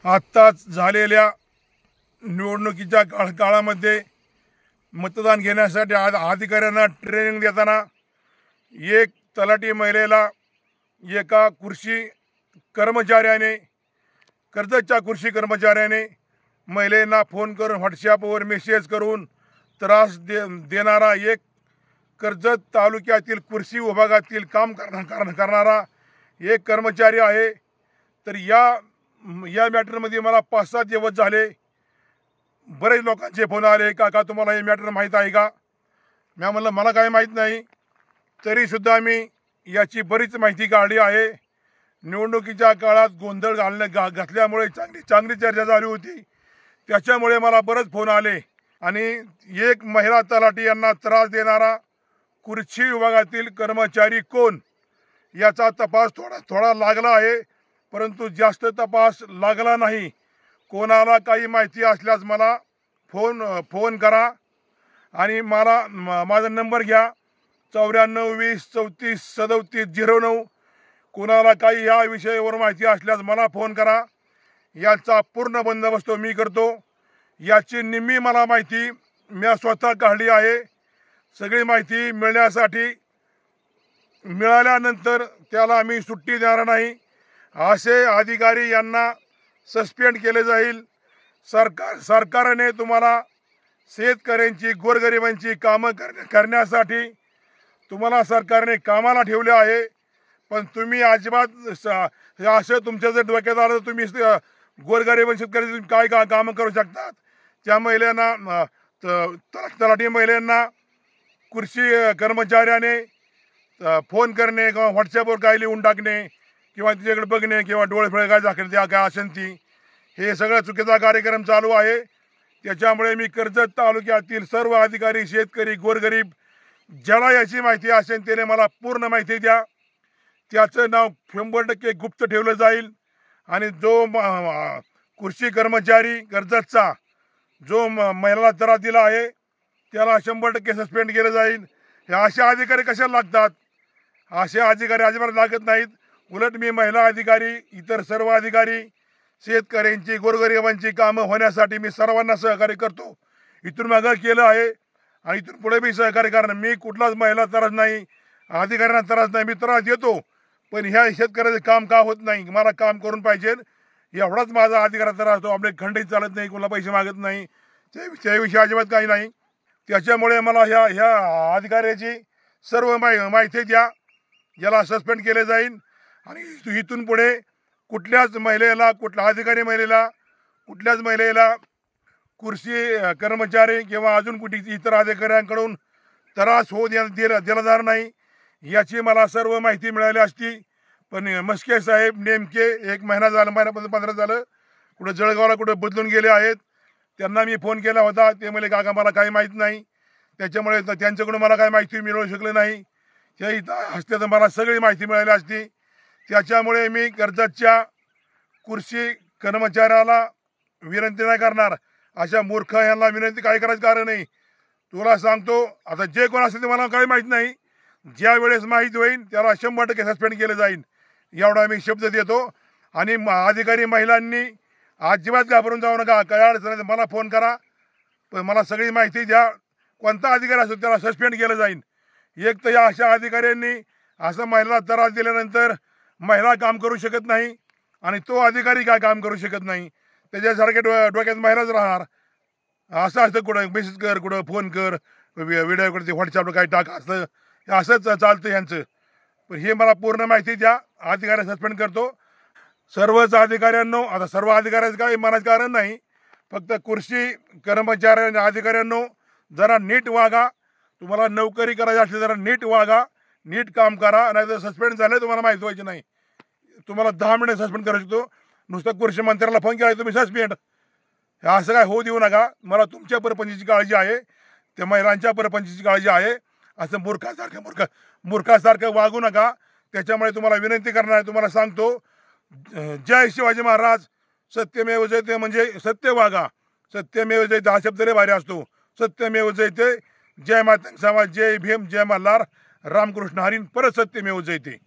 आत्ताच झालेल्या निवडणुकीच्या काळामध्ये मतदान घेण्यासाठी अधिकाऱ्यांना ट्रेनिंग देताना एक तलाठी महिलेला एका कृषी कर्मचाऱ्याने कर्जतच्या कृषी कर्मचाऱ्याने महिलेंना फोन करून व्हॉट्सॲपवर मेसेज करून त्रास देणारा एक कर्जत तालुक्यातील कृषी विभागातील काम करणारा एक कर्मचारी आहे। तर या मॅटरमध्ये मला 5-7 दिवस झाले बरेच लोकांचे फोन आले, काका तुम्हाला हे मॅटर माहीत आहे का? मी म्हणलं मला काय माहीत नाही, तरीसुद्धा मी याची बरीच माहिती काढली आहे। निवडणुकीच्या काळात गोंधळ घातल्यामुळे चांगली चर्चा झाली होती, त्याच्यामुळे मला बरेच फोन आले आणि एक महिला तलाठी यांना त्रास देणारा कृषी विभागातील कर्मचारी कोण याचा तपास थोडा लागला आहे, परंतु जास्त तपास लागला नाही। कोणाला काही माहिती असल्यास मला फोन करा आणि माझा नंबर घ्या 94 20 34 37 09। कोणाला काही या विषयावर माहिती असल्यास मला फोन करा, याचा पूर्ण बंदोबस्त मी करतो। याची निम्मी मला माहिती मी स्वतः काढली आहे। सगळी माहिती मिळाल्यानंतर त्याला मी सुट्टी देणार नाही। असे अधिकारी यांना सस्पेंड केले जाईल। सरकारने तुम्हाला शेतकऱ्यांची गोरगरिबांची कामं करण्यासाठी तुम्हाला सरकारने कामाला ठेवले आहे, पण तुम्ही अजिबात असं तुमच्या जर डोक्यात आलं तर तुम्ही गोरगरीब शेतकरी काय कामं करू शकतात। त्या महिलांना तलाठी महिलांना कृषी कर्मचाऱ्याने फोन करणे किंवा व्हॉट्सॲपवर काय लिहून टाकणे किंवा तिच्याकडे बघणे किंवा डोळे फळे काय दाखवणे त्या काय असेल ती, हे सगळं चुकीचा कार्यक्रम चालू आहे। त्याच्यामुळे मी कर्जत तालुक्यातील सर्व अधिकारी शेतकरी गोरगरीब ज्याला याची माहिती असेल त्याने मला पूर्ण माहिती द्या। त्याचं नाव 100% गुप्त ठेवलं जाईल आणि जो कृषी कर्मचारी कर्जतचा जो महिलाला त्रास दिला आहे त्याला 100% सस्पेंड केलं जाईल। हे असे अधिकारी कशाला लागतात? असे अधिकारी अजिबात लागत नाहीत। उलट मी महिला अधिकारी इतर सर्व अधिकारी शेतकऱ्यांची गोरगरिबांची कामं होण्यासाठी मी सर्वांना सहकार्य करतो। इथून मागं केलं आहे आणि इथून पुढे मी सहकार्य करणार। मी कुठलाच महिला त्रास नाही, अधिकाऱ्यांना त्रास नाही, मी त्रास देतो, पण ह्या शेतकऱ्याचं काम का होत नाही? मला काम करून पाहिजे एवढाच माझा अधिकाराचा त्रास असतो। आपले खंडीत चालत नाही, कोणाला पैसे मागत नाही, त्याविषयी अजिबात काही नाही। त्याच्यामुळे मला ह्या अधिकाऱ्याची सर्व माहिती द्या, याला सस्पेंड केले जाईल आणि इथून पुढे कुठल्याच महिलेला कुठल्याच महिलेला कृषी कर्मचारी किंवा अजून कुठे इतर अधिकाऱ्यांकडून त्रास होऊ दिला जाणार नाही, याची मला सर्व माहिती मिळाली असती। पण मस्के साहेब नेमके 1 महिना झाला, महिन्यापासून 15 झालं, कुठं जळगावला कुठं बदलून गेले आहेत। त्यांना मी फोन केला होता, ते म्हणले काका मला काही माहीत नाही, त्याच्यामुळे त्यांच्याकडून मला काही माहिती मिळू शकली नाही। त्या इथं असते तर मला सगळी माहिती मिळाली असती। त्याच्यामुळे मी कर्जतच्या कृषी कर्मचाऱ्याला विनंती नाही करणार, अशा मूर्ख यांना विनंती काही करायचं कारण नाही। तुला सांगतो आता जे कोण असेल ते मला काही माहीत नाही, ज्या वेळेस माहीत होईल त्याला 100% सस्पेंड केलं जाईल, एवढा मी शब्द देतो। आणि अधिकारी महिलांनी अजिबात घाबरून जाऊ नका, काय अडचण मला फोन करा, पण मला सगळी माहिती द्या। कोणता अधिकारी असतो त्याला सस्पेंड केलं जाईल। एक तर या अशा अधिकाऱ्यांनी असं महिला त्रास दिल्यानंतर महिला काम करू शकत नाही आणि तो अधिकारी काय काम करू शकत नाही, त्याच्यासारखे डोक्यात महिलाच राहणार। असं कुठं मेसेज कर, कुठं फोन कर, व्हिडिओ करते व्हॉट्सॲपला काय टाक, असंच चालतं यांचं। पण हे मला पूर्ण माहिती द्या, अधिकारी सस्पेंड करतो सर्वच अधिकाऱ्यांनो। आता सर्व अधिकाऱ्याचं काही मनाचं कारण नाही, फक्त कृषी कर्मचाऱ्यांना अधिकाऱ्यांनो जरा नीट वागा। तुम्हाला नोकरी करायची असली जरा नीट वागा, नीट काम करा, नाही तर सस्पेंड झाले तुम्हाला माहीत व्हायचे नाही। तुम्हाला 10 मिनिट सस्पेंड करू शकतो, नुसतं कृषी मंत्र्याला फोन केला तुम्ही सस्पेंड, असं काय होऊ देऊ नका। मला तुमच्या परपंचीची काळजी आहे, त्या महिलांच्या परपंचीची काळजी आहे। असं मूर्खासारखं वागू नका। त्याच्यामुळे तुम्हाला विनंती करणार आहे, तुम्हाला सांगतो जय शिवाजी महाराज, सत्यमेव जयते म्हणजे सत्य वागा। सत्यमेव जयते हा शब्द लय भारी असतो, सत्यमेव जयते। जय माता समाज, जय भीम, जय मल्हार, रामकृष्ण हरी, परत सत्यमेव जयते।